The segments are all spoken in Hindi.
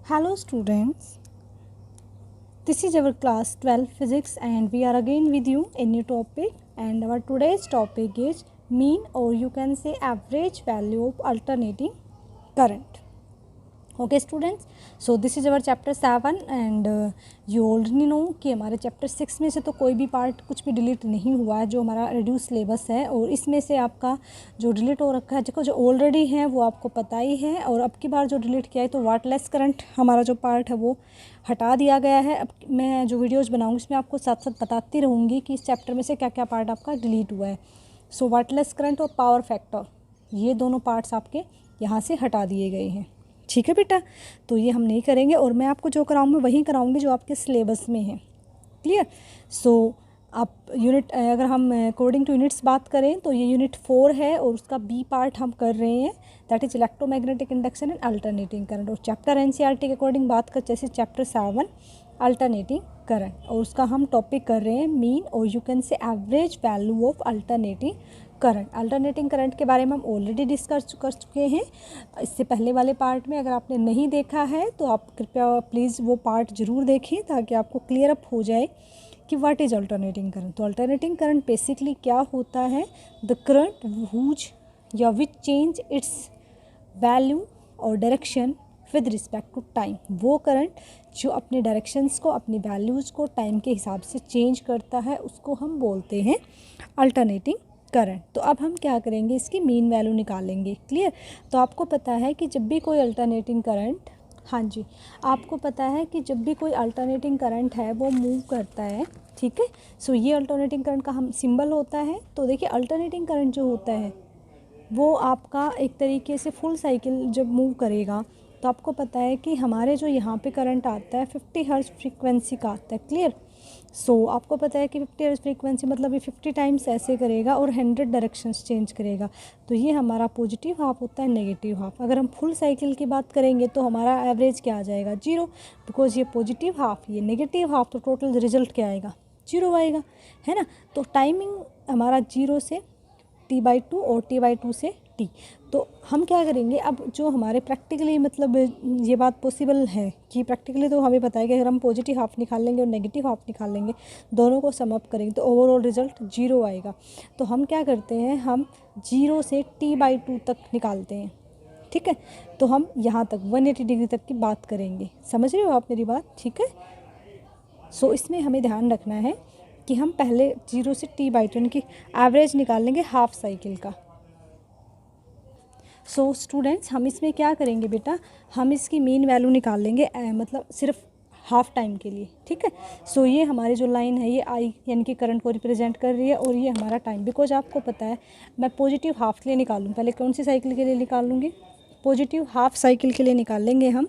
Hello students, this is our class 12 physics and we are again with you a new topic, and our today's topic is mean or you can say average value of alternating current. Okay students, so this is our chapter 7 and you already know कि हमारे चैप्टर 6 में से तो कोई भी पार्ट कुछ भी डिलीट नहीं हुआ है जो हमारा रिड्यूस सिलेबस है, और इसमें से आपका जो डिलीट हो रखा है देखो जो ऑलरेडी है वो आपको पता ही है, और अब की बार जो डिलीट किया है तो वाटलेस करंट हमारा जो पार्ट है वो हटा दिया गया है। अब मैं जो वीडियोज़ बनाऊँगी इसमें आपको साथ साथ बताती रहूँगी कि इस चैप्टर में से क्या क्या पार्ट आपका डिलीट हुआ है। सो वाटलेस करंट और पावर फैक्टर ये दोनों पार्ट्स आपके यहाँ से हटा दिए गए हैं। ठीक है बेटा, तो ये हम नहीं करेंगे और मैं आपको जो कराऊंगी वही कराऊंगी जो आपके सिलेबस में है। क्लियर। सो आप यूनिट अगर हम अकॉर्डिंग टू यूनिट्स बात करें तो ये यूनिट 4 है और उसका बी पार्ट हम कर रहे हैं, that is electromagnetic induction and alternating current. और चैप्टर एनसीईआरटी के अकॉर्डिंग बात कर जैसे चैप्टर 7 अल्टरनेटिंग करंट, और उसका हम टॉपिक कर रहे हैं मीन और यू कैन से average value of alternating current. Alternating current के बारे में हम ऑलरेडी डिस्कस कर चुके हैं इससे पहले वाले पार्ट में। अगर आपने नहीं देखा है तो आप कृपया प्लीज़ वो पार्ट ज़रूर देखें ताकि आपको क्लियर अप हो जाए कि व्हाट इज़ अल्टरनेटिंग करंट। तो अल्टरनेटिंग करंट बेसिकली क्या होता है, द करंट हुज या विच चेंज इट्स वैल्यू और direction with respect to time. वो करंट जो अपने डायरेक्शंस को अपनी वैल्यूज़ को टाइम के हिसाब से चेंज करता है उसको हम बोलते हैं अल्टरनेटिंग करंट। तो अब हम क्या करेंगे, इसकी मीन वैल्यू निकालेंगे। क्लियर। तो आपको पता है कि जब भी कोई अल्टरनेटिंग करंट, हाँ जी, आपको पता है कि जब भी कोई अल्टरनेटिंग करंट है वो मूव करता है, ठीक है। सो ये अल्टरनेटिंग करंट का हम सिंबल होता है। तो देखिए अल्टरनेटिंग करंट जो होता है वो आपका एक तरीके से फुल साइकिल जब मूव करेगा तो आपको पता है कि हमारे जो यहाँ पे करंट आता है 50 हर्ट्ज फ्रीक्वेंसी का आता है। क्लियर। सो आपको पता है कि 50 हर्ट्ज फ्रीक्वेंसी मतलब ये 50 टाइम्स ऐसे करेगा और 100 डायरेक्शंस चेंज करेगा। तो ये हमारा पॉजिटिव हाफ होता है, नेगेटिव हाफ। अगर हम फुल साइकिल की बात करेंगे तो हमारा एवरेज क्या आ जाएगा, 0, बिकॉज ये पॉजिटिव हाफ ये नेगेटिव हाफ, तो टोटल रिजल्ट क्या आएगा, 0 आएगा, है ना। तो टाइमिंग हमारा 0 से T/2 और T/2 से T। तो हम क्या करेंगे, अब जो हमारे प्रैक्टिकली मतलब ये बात पॉसिबल है कि प्रैक्टिकली तो हमें पता है कि अगर हम पॉजिटिव हाफ निकाल लेंगे और नेगेटिव हाफ निकाल लेंगे दोनों को सम अप करेंगे तो ओवरऑल रिजल्ट 0 आएगा। तो हम क्या करते हैं, हम 0 से T/2 तक निकालते हैं, ठीक है। तो हम यहाँ तक 180 डिग्री तक की बात करेंगे। समझ रहे हो आप मेरी बात, ठीक है। सो इसमें हमें ध्यान रखना है कि हम पहले 0 से T/2 की एवरेज निकाल लेंगे हाफ साइकिल का। सो स्टूडेंट्स हम इसमें क्या करेंगे बेटा, हम इसकी मीन वैल्यू निकाल लेंगे मतलब सिर्फ हाफ टाइम के लिए, ठीक है। सो ये हमारी जो लाइन है ये आई यानी कि करंट को रिप्रेजेंट कर रही है और ये हमारा टाइम, बिकॉज आपको पता है मैं पॉजिटिव हाफ के लिए निकालूँ, पहले कौन सी साइकिल के लिए निकाल लूँगी, पॉजिटिव हाफ साइकिल के लिए निकाल लेंगे हम।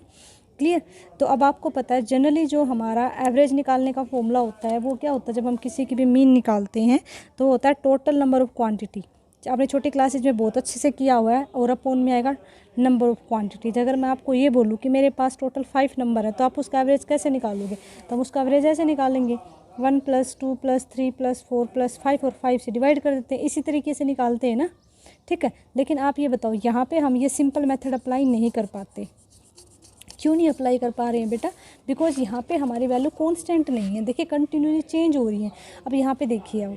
क्लियर। तो अब आपको पता है जनरली जो हमारा एवरेज निकालने का फॉर्मूला होता है वो क्या होता है, जब हम किसी की भी मीन निकालते हैं तो होता है टोटल नंबर ऑफ़ क्वांटिटी। आपने छोटी क्लासेज में बहुत अच्छे से किया हुआ है, और अपॉन में आएगा नंबर ऑफ़ क्वांटिटीज। अगर मैं आपको ये बोलूँ कि मेरे पास टोटल 5 नंबर है तो आप उसका एवरेज कैसे निकालोगे, तो हम उसका एवरेज ऐसे निकालेंगे 1 + 2 + 3 + 4 + 5 और 5 से डिवाइड कर देते हैं, इसी तरीके से निकालते हैं ना, ठीक है। लेकिन आप ये बताओ यहाँ पे हम ये सिंपल मेथड अप्लाई नहीं कर पाते। क्यों नहीं अप्लाई कर पा रहे हैं बेटा, बिकॉज यहाँ पे हमारी वैल्यू कांस्टेंट नहीं है, देखिए कंटिन्यूसली चेंज हो रही है। अब यहाँ पे देखिए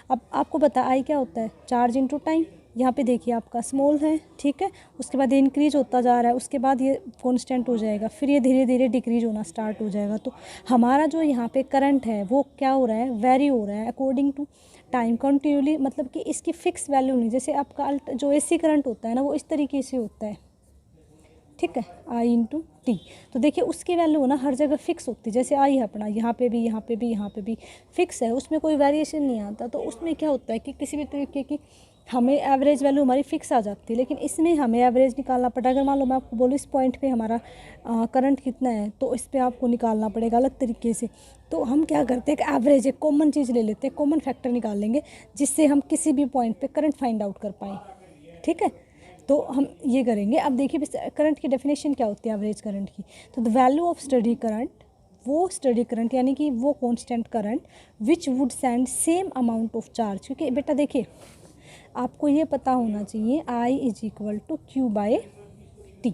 अब आपको पता आई क्या होता है, चार्ज इनटू टाइम। यहाँ पे देखिए आपका स्मॉल है, ठीक है, उसके बाद ये इंक्रीज होता जा रहा है, उसके बाद ये कांस्टेंट हो जाएगा, फिर ये धीरे धीरे डिक्रीज होना स्टार्ट हो जाएगा। तो हमारा जो यहाँ पे करंट है वो क्या हो रहा है, वेरी हो रहा है अकॉर्डिंग टू टाइम कंटिन्यूली, मतलब कि इसकी फिक्स वैल्यू नहीं। जैसे आपका जो AC करंट होता है ना वो इस तरीके से होता है, ठीक है, I/T। तो देखिए उसकी वैल्यू ना हर जगह फिक्स होती है, जैसे आई है अपना यहाँ पे भी, यहाँ पे भी, यहाँ पे भी फिक्स है, उसमें कोई वेरिएशन नहीं आता। तो उसमें क्या होता है कि किसी भी तरीके की हमें एवरेज वैल्यू हमारी फिक्स आ जाती है, लेकिन इसमें हमें एवरेज निकालना पड़ेगा। अगर मान लो मैं आपको बोलूँ इस पॉइंट पे हमारा करंट कितना है तो इस पर आपको निकालना पड़ेगा अलग तरीके से। तो हम क्या करते हैं, एक एवरेज एक कॉमन चीज़ ले लेते हैं, कॉमन फैक्टर निकाल लेंगे जिससे हम किसी भी पॉइंट पर करंट फाइंड आउट कर पाएँ, ठीक है। तो हम ये करेंगे। अब देखिए करंट की डेफिनेशन क्या होती है एवरेज करंट की, तो the value of study current, वो स्टडी करंट यानी कि वो constant current which would send same amount of charge. क्योंकि बेटा देखिए आपको ये पता होना चाहिए I = Q/T,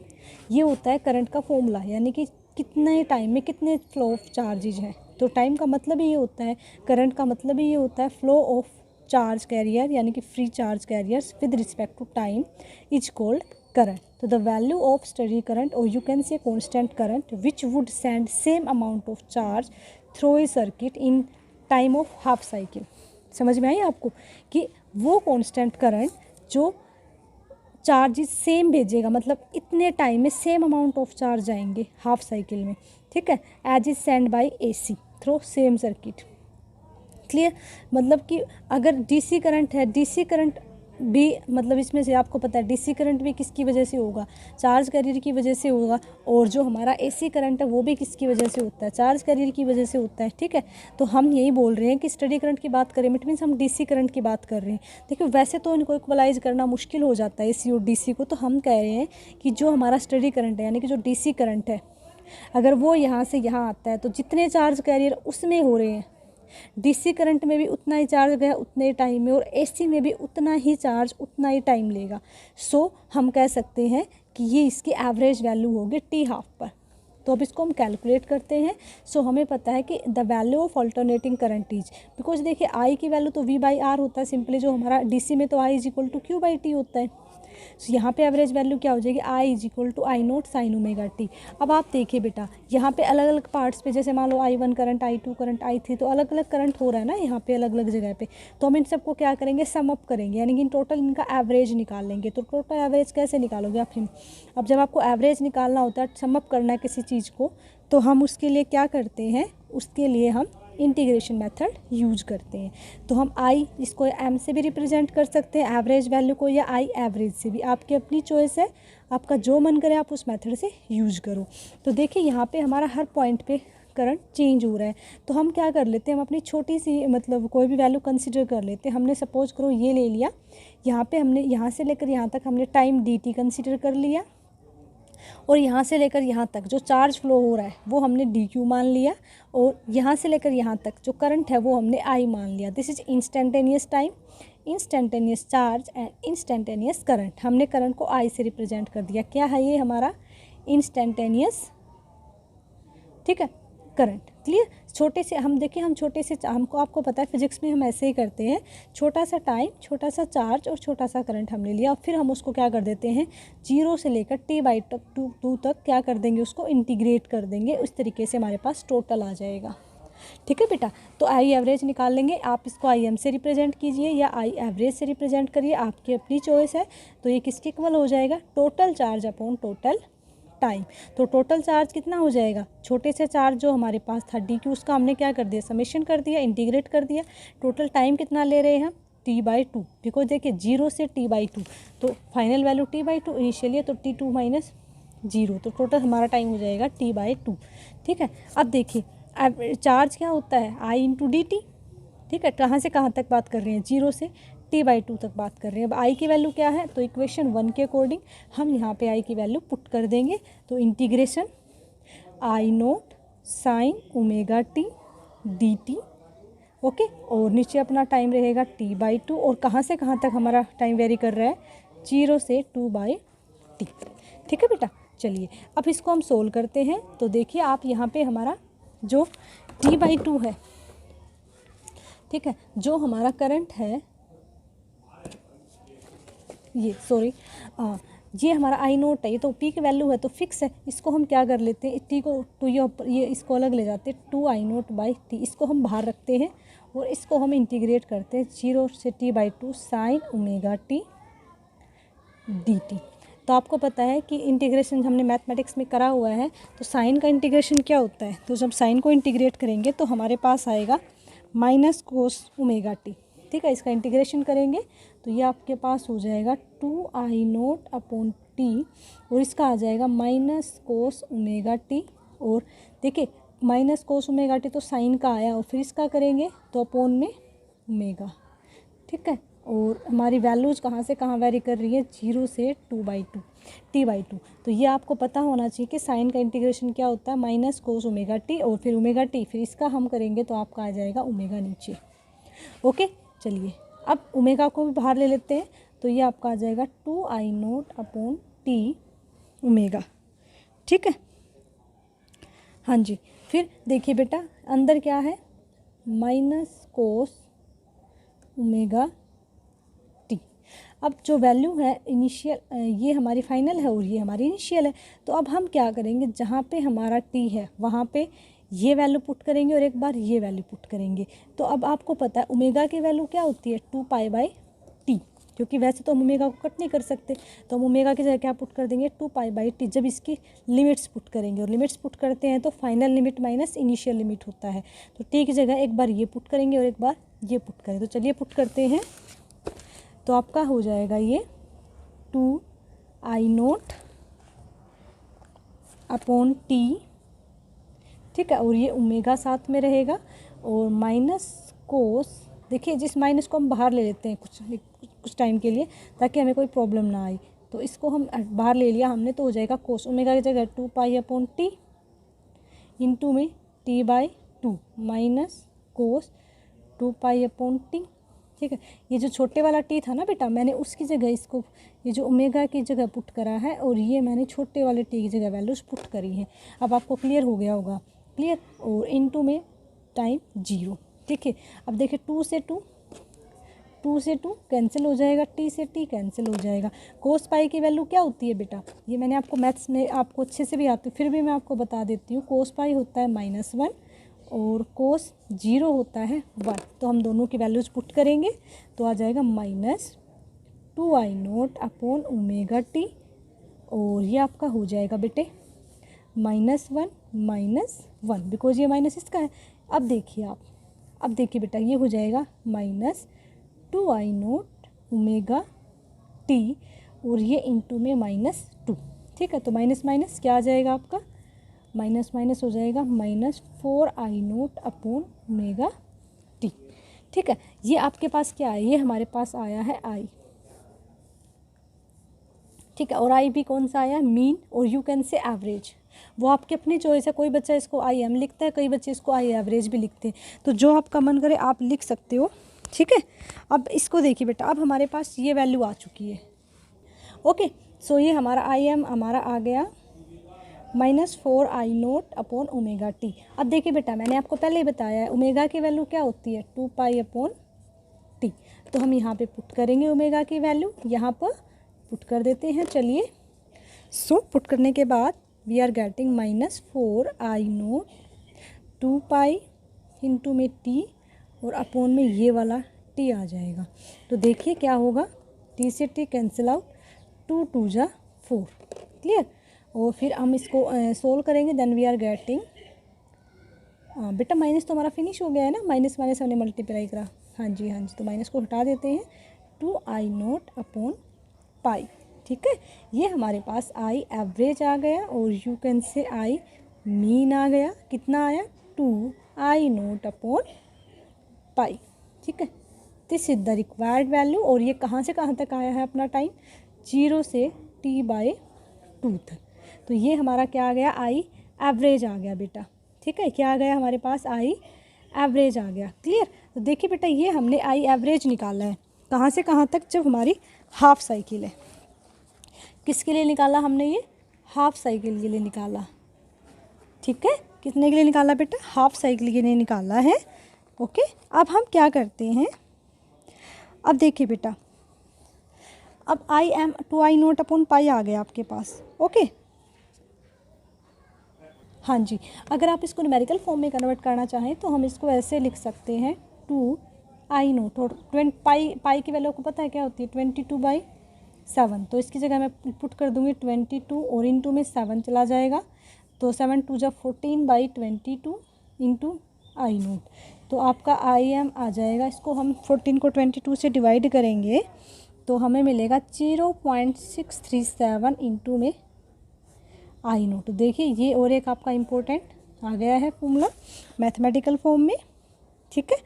ये होता है करंट का फॉर्मूला, यानी कि कितने टाइम में कितने फ्लो ऑफ चार्जेज हैं। तो टाइम का मतलब ये होता है, करंट का मतलब ये होता है फ्लो ऑफ चार्ज कैरियर यानी कि free charge carriers with respect to time is called current. So the value of steady current or you can say constant current which would send same amount of charge through a circuit in time of half cycle. समझ में आई आपको कि वो constant current जो चार्जेस सेम भेजेगा, मतलब इतने टाइम में सेम अमाउंट ऑफ चार्ज जाएंगे हाफ साइकिल में, ठीक है, as is send by AC through same circuit. Clear, मतलब कि अगर डीसी करंट है, डीसी करंट भी मतलब इसमें से आपको पता है डीसी करंट भी किसकी वजह से होगा, चार्ज कैरियर की वजह से होगा, और जो हमारा एसी करंट है वो भी किसकी वजह से होता है, चार्ज कैरियर की वजह से होता है, ठीक है। तो हम यही बोल रहे हैं कि स्टडी करंट की बात करें, इट मीन्स हम डीसी करंट की बात कर रहे हैं। देखिए वैसे तो इनको इक्वलाइज करना मुश्किल हो जाता है एसी और डीसी को, तो हम कह रहे हैं कि जो हमारा स्टडी करंट है यानी कि जो डीसी करंट है, अगर वो यहाँ से यहाँ आता है तो जितने चार्ज कैरियर उसमें हो रहे हैं, डीसी करंट में भी उतना ही चार्ज गया उतने ही टाइम में, और एसी में भी उतना ही चार्ज उतना ही टाइम लेगा। सो हम कह सकते हैं कि ये इसकी एवरेज वैल्यू होगी टी हाफ पर। तो अब इसको हम कैलकुलेट करते हैं। सो हमें पता है कि the value of alternating current is, because देखिए आई की वैल्यू तो वी बाई आर होता है सिंपली, जो हमारा डीसी में तो I is equal to q by t होता है। सो यहाँ पे एवरेज वैल्यू क्या हो जाएगी, I is equal to I naught sine omega t. अब आप देखिए बेटा यहाँ पे अलग अलग पार्ट्स पे, जैसे मान लो I1 current, I2 current, I3, तो अलग अलग करंट हो रहा है ना यहाँ पे अलग अलग जगह पे। तो हम इन सबको क्या करेंगे, सम अप करेंगे, यानी कि इन टोटल इनका एवरेज निकाल लेंगे। तो टोटल एवरेज कैसे निकालोगे आप, अब जब आपको एवरेज निकालना होता है, सम अप करना है किसी चीज़ को, तो हम उसके लिए क्या करते हैं, उसके लिए हम इंटीग्रेशन मेथड यूज करते हैं। तो हम आई इसको एम से भी रिप्रेजेंट कर सकते हैं एवरेज वैल्यू को, या आई एवरेज से भी, आपकी अपनी चॉइस है, आपका जो मन करे आप उस मेथड से यूज करो। तो देखिए यहाँ पे हमारा हर पॉइंट पे करंट चेंज हो रहा है। तो हम क्या कर लेते हैं, हम अपनी छोटी सी मतलब कोई भी वैल्यू कंसिडर कर लेते हैं। हमने सपोज करो ये ले लिया, यहाँ पे हमने यहाँ से लेकर यहाँ तक हमने टाइम डी टी कंसिडर कर लिया, और यहाँ से लेकर यहाँ तक जो चार्ज फ्लो हो रहा है वो हमने डी क्यू मान लिया, और यहाँ से लेकर यहाँ तक जो करंट है वो हमने आई मान लिया। This is instantaneous time, instantaneous charge and instantaneous current. हमने करंट को आई से रिप्रेजेंट कर दिया। क्या है ये हमारा इंस्टेंटेनियस, ठीक है, करंट। क्लियर, छोटे से हम देखिए, हम छोटे से हमको आपको पता है फिजिक्स में हम ऐसे ही करते हैं, छोटा सा टाइम, छोटा सा चार्ज और छोटा सा करंट हमने लिया, और फिर हम उसको क्या कर देते हैं, 0 से लेकर टी बाई तक टू तक क्या कर देंगे, उसको इंटीग्रेट कर देंगे। उस तरीके से हमारे पास टोटल आ जाएगा। ठीक है बेटा, तो आई एवरेज निकाल लेंगे। आप इसको आई एम से रिप्रेजेंट कीजिए या आई एवरेज से रिप्रेजेंट करिए, आपकी अपनी चॉइस है। तो ये किसके इक्वल हो जाएगा, total charge upon total time. तो टोटल चार्ज कितना हो जाएगा, छोटे से चार्ज जो हमारे पास था डी क्यू, उसका हमने क्या कर दिया, समेशन कर दिया, इंटीग्रेट कर दिया। टोटल टाइम कितना ले रहे हैं हम, टी बाई टू, बिकॉज देखिए 0 से टी बाई टू, तो final value T by two initially है, तो टी टू माइनस 0, तो टोटल हमारा टाइम हो जाएगा टी बाई टू। ठीक है, अब देखिए अब चार्ज क्या होता है, आई इंटू डी टी। ठीक है, कहाँ से कहाँ तक बात कर रहे हैं, 0 से टी बाई टू तक बात कर रहे हैं। अब आई की वैल्यू क्या है, तो इक्वेशन 1 के अकॉर्डिंग हम यहाँ पे आई की वैल्यू पुट कर देंगे। तो इंटीग्रेशन आई naught sine omega T D T, okay, और नीचे अपना टाइम रहेगा टी बाई टू, और कहाँ से कहाँ तक हमारा टाइम वेरी कर रहा है, 0 से 2 बाई टी। ठीक है बेटा, चलिए अब इसको हम सोल्व करते हैं। तो देखिए आप यहाँ पे हमारा जो टी बाई टू है, ठीक है, जो हमारा करंट है, ये सॉरी ये हमारा आई नोट है, ये तो पी की वैल्यू है तो फिक्स है। इसको हम क्या कर लेते हैं, टी को टू ये इसको अलग ले जाते हैं, 2 आई नोट बाई टी, इसको हम बाहर रखते हैं और इसको हम इंटीग्रेट करते हैं 0 से T by two sign omega T D T. तो आपको पता है कि इंटीग्रेशन हमने मैथमेटिक्स में करा हुआ है, तो साइन का इंटीग्रेशन क्या होता है, तो जब साइन को इंटीग्रेट करेंगे तो हमारे पास आएगा माइनस कोस ओमेगा टी। ठीक है, इसका इंटीग्रेशन करेंगे तो ये आपके पास हो जाएगा 2 आई नोट अपॉन टी, और इसका आ जाएगा माइनस कोस ओमेगा टी, और देखिए माइनस कोस ओमेगा टी तो साइन का आया, और फिर इसका करेंगे तो अपॉन में ओमेगा। ठीक है, और हमारी वैल्यूज़ कहाँ से कहाँ वेरी कर रही है, 0 से 2 by two, T by two. तो ये आपको पता होना चाहिए कि साइन का इंटीग्रेशन क्या होता है, माइनस कोस ओमेगा टी, और फिर ओमेगा टी, फिर इसका हम करेंगे तो आपका आ जाएगा ओमेगा नीचे। ओके, चलिए अब ओमेगा को भी बाहर ले लेते हैं, तो ये आपका आ जाएगा 2 आई नोट अपॉन टी ओमेगा। ठीक है, हाँ जी, फिर देखिए बेटा अंदर क्या है, माइनस कोस ओमेगा टी। अब जो वैल्यू है इनिशियल, ये हमारी फाइनल है और ये हमारी इनिशियल है। तो अब हम क्या करेंगे, जहाँ पे हमारा टी है वहाँ पे ये वैल्यू पुट करेंगे और एक बार ये वैल्यू पुट करेंगे। तो अब आपको पता है ओमेगा की वैल्यू क्या होती है, 2π/t, क्योंकि वैसे तो हम ओमेगा को कट नहीं कर सकते, तो हम ओमेगा की जगह क्या पुट कर देंगे, 2π/t। जब इसकी लिमिट्स पुट करेंगे और लिमिट्स पुट करते हैं तो final limit minus initial limit होता है, तो टी की जगह एक बार ये पुट करेंगे और एक बार ये पुट करें। तो चलिए पुट करते हैं, तो आपका हो जाएगा ये 2I0/t, ठीक है, और ये ओमेगा साथ में रहेगा और माइनस कोस, देखिए जिस माइनस को हम बाहर ले लेते हैं कुछ टाइम के लिए ताकि हमें कोई प्रॉब्लम ना आए, तो इसको हम बाहर ले लिया हमने, तो हो जाएगा कोस ओमेगा की जगह 2π/t इंटू में t/2 माइनस कोस 2π/t, ठीक है। ये जो छोटे वाला टी था ना बेटा, मैंने उसकी जगह इसको, ये जो ओमेगा की जगह पुट करा है और ये मैंने छोटे वाले टी की जगह वैल्यूज पुट करी है। अब आपको क्लियर हो गया होगा, क्लियर, और इनटू में टाइम 0, ठीक है। अब देखिए 2 से 2 कैंसिल हो जाएगा, टी से टी कैंसिल हो जाएगा। कोस पाई की वैल्यू क्या होती है बेटा, ये मैंने आपको मैथ्स में आपको अच्छे से भी आती है, फिर भी मैं आपको बता देती हूँ। कोस पाई होता है -1 और कोस 0 होता है 1, तो हम दोनों की वैल्यूज़ पुट करेंगे तो आ जाएगा -2I0/t, और ये आपका हो जाएगा बेटे -1 -1, बिकॉज ये माइनस इसका है। अब देखिए बेटा ये हो जाएगा -2I0/t और ये इंटू में -2, ठीक है। तो माइनस माइनस क्या आ जाएगा आपका, माइनस माइनस हो जाएगा -4I0/t, ठीक है। ये आपके पास क्या है, ये हमारे पास आया है I, ठीक है, और I भी कौन सा आया, मीन, और यू कैन से एवरेज, वो आपकी अपनी चॉइस है। कोई बच्चा इसको IM लिखता है, कई बच्चे इसको I एवरेज भी लिखते हैं, तो जो आपका मन करे आप लिख सकते हो, ठीक है। अब इसको देखिए बेटा, अब हमारे पास ये वैल्यू आ चुकी है, ओके। सो ये हमारा IM हमारा आ गया -4I0/t। अब देखिए बेटा मैंने आपको पहले ही बताया है ओमेगा की वैल्यू क्या होती है, 2π/t, तो हम यहाँ पे पुट करेंगे ओमेगा की वैल्यू, यहाँ पर पुट कर देते हैं, चलिए। सो पुट करने के बाद we are getting -4I0 2π into में t और अपॉन में ये वाला t आ जाएगा। तो देखिए क्या होगा, t से t कैंसिल आउट, 2 2 जा 4, क्लियर। और फिर हम इसको सोल्व करेंगे, देन वी आर गेटिंग, बेटा माइनस तो हमारा फिनिश हो गया है ना, माइनस माइनस हमने मल्टीप्लाई करा, हाँ जी, तो माइनस को हटा देते हैं, 2I0/π, ठीक है। ये हमारे पास I एवरेज आ गया और you can say I mean आ गया, कितना आया, 2I0/π, ठीक है। This is the required value, और ये कहाँ से कहाँ तक आया है अपना टाइम, 0 से t/2 तक। तो ये हमारा क्या आ गया, I एवरेज आ गया बेटा, ठीक है। क्या आ गया हमारे पास, I एवरेज आ गया, क्लियर। तो देखिए बेटा ये हमने I एवरेज निकाला है, कहाँ से कहाँ तक, जब हमारी हाफ साइकिल है, किसके लिए निकाला हमने, ये हाफ साइकिल के लिए निकाला, ठीक है। कितने के लिए निकाला बेटा, हाफ साइकिल के लिए निकाला है, ओके। अब हम क्या करते हैं, अब देखिए बेटा, अब IM 2I0/π आ गया आपके पास, ओके। हाँ जी, अगर आप इसको न्यूमेरिकल फॉर्म में कन्वर्ट करना चाहें तो हम इसको ऐसे लिख सकते हैं, 2I0 और पाई की वैल्यू को पता है क्या होती है, 22/7, तो इसकी जगह मैं पुट कर दूंगी 22 और इंटू में 7 चला जाएगा, तो 7 2 जा 14/22 इंटू I0, तो आपका IM आ जाएगा। इसको हम 14 को 22 से डिवाइड करेंगे तो हमें मिलेगा 0.637 इंटू में I0। तो देखिए ये और एक आपका इम्पोर्टेंट आ गया है फॉर्मूला मैथमेटिकल फॉर्म में, ठीक है,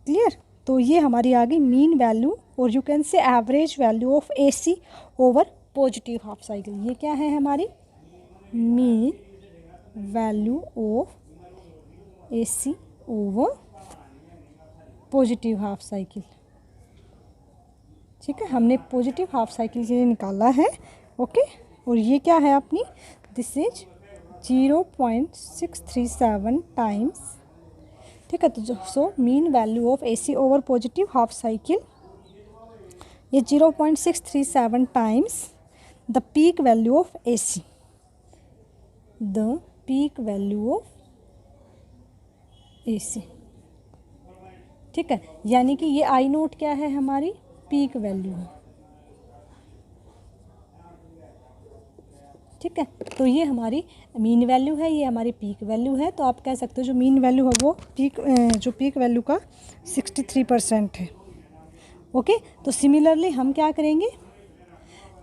क्लियर। तो ये हमारी आ गई मीन वैल्यू, और यू कैन से average value of AC over positive half cycle. ये क्या है हमारी mean value of AC over positive half cycle, ठीक है। हमने पॉजिटिव हाफ साइकिल के लिए निकाला है, ओके। और ये क्या है अपनी, दिस इज 0.637 टाइम्स, ठीक है। तो so mean value of AC over positive half cycle, ये 0.637 times the peak value of AC, the peak value of AC, ठीक है। यानी कि ये आई नोट क्या है, हमारी पीक वैल्यू है, ठीक है। तो ये हमारी मीन वैल्यू है, ये हमारी पीक वैल्यू है। तो आप कह सकते हो जो मीन वैल्यू है वो जो पीक वैल्यू का 63% है। ओके, तो सिमिलरली हम क्या करेंगे,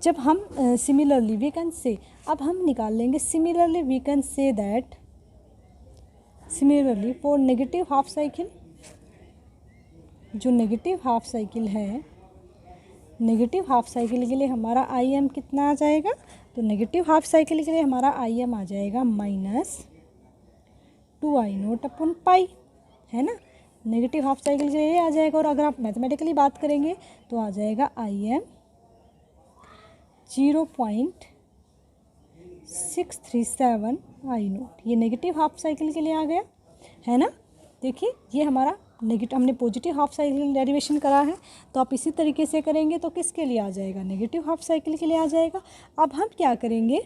जब हम सिमिलरली वी कैन से, अब हम निकाल लेंगे similarly we can say that similarly for negative half cycle, जो नेगेटिव हाफ साइकिल है, नेगेटिव हाफ साइकिल के लिए हमारा IM कितना आ जाएगा, तो नेगेटिव हाफ साइकिल के लिए हमारा IM आ जाएगा -2I0/पाई, है ना। नेगेटिव हाफ साइकिल के लिए आ जाएगा। और अगर आप मैथमेटिकली बात करेंगे तो आ जाएगा IM 0.637 I0, ये नेगेटिव हाफ साइकिल के लिए आ गया, है ना। देखिए ये हमारा नेगेटिव, हमने पॉजिटिव हाफ साइकिल डेरिवेशन करा है, तो आप इसी तरीके से करेंगे तो किसके लिए आ जाएगा, नेगेटिव हाफ साइकिल के लिए आ जाएगा। अब हम क्या करेंगे,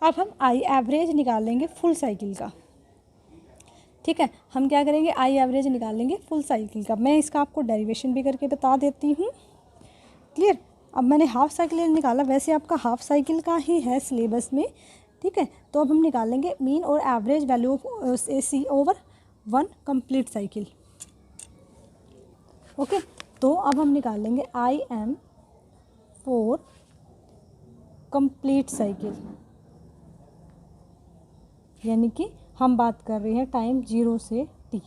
अब हम आई एवरेज निकाल लेंगे फुल साइकिल का, ठीक है। हम क्या करेंगे, आई एवरेज निकाल लेंगे फुल साइकिल का। मैं इसका आपको डेरिवेशन भी करके बता देती हूँ, क्लियर। अब मैंने हाफ साइकिल निकाला, वैसे आपका हाफ साइकिल का ही है सिलेबस में, ठीक है। तो अब हम निकाल लेंगे मीन और average value of AC over 1 complete cycle. Okay, तो अब हम निकाल लेंगे IM फॉर कंप्लीट साइकिल, यानी कि हम बात कर रहे हैं टाइम 0 से T,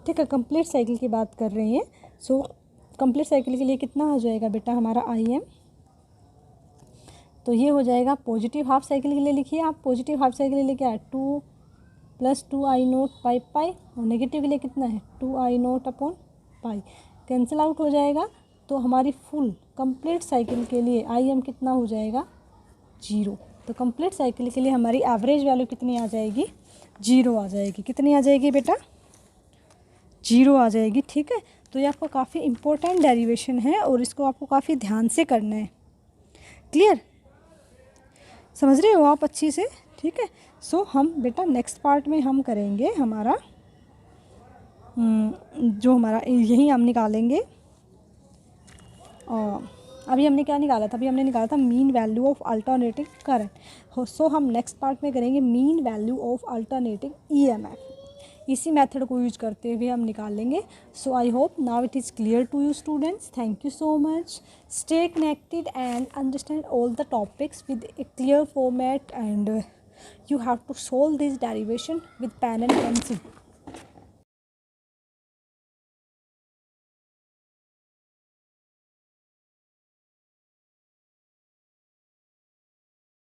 ठीक है। कंप्लीट साइकिल की बात कर रहे हैं। सो कंप्लीट साइकिल के लिए कितना हो जाएगा बेटा हमारा IM, तो ये हो जाएगा पॉजिटिव हाफ साइकिल के लिए, लिखिए आप पॉजिटिव हाफ साइकिल के लिए क्या है, 2 + 2I0/पाई, और नेगेटिव के लिए कितना है 2I0/पाई, कैंसिल आउट हो जाएगा। तो हमारी फुल कंप्लीट साइकिल के लिए IM कितना हो जाएगा, 0। तो कंप्लीट साइकिल के लिए हमारी एवरेज वैल्यू कितनी आ जाएगी, 0 आ जाएगी। कितनी आ जाएगी बेटा, 0 आ जाएगी, ठीक है। तो ये आपको काफ़ी इम्पोर्टेंट डेरिवेशन है और इसको आपको काफ़ी ध्यान से करना है, क्लियर, समझ रहे हो आप अच्छी से, ठीक है। सो हम बेटा नेक्स्ट पार्ट में हम करेंगे हमारा जो हमारा यही हम निकालेंगे। अभी हमने क्या निकाला था, अभी हमने निकाला था mean value of alternating current. So हम नेक्स्ट पार्ट में करेंगे mean value of alternating EMF, इसी मेथड को यूज करते हुए हम निकालेंगे। So I hope now it is clear to you students. Thank you so much. Stay connected and understand all the topics with a clear format, and you have to solve this derivation with pen and pencil.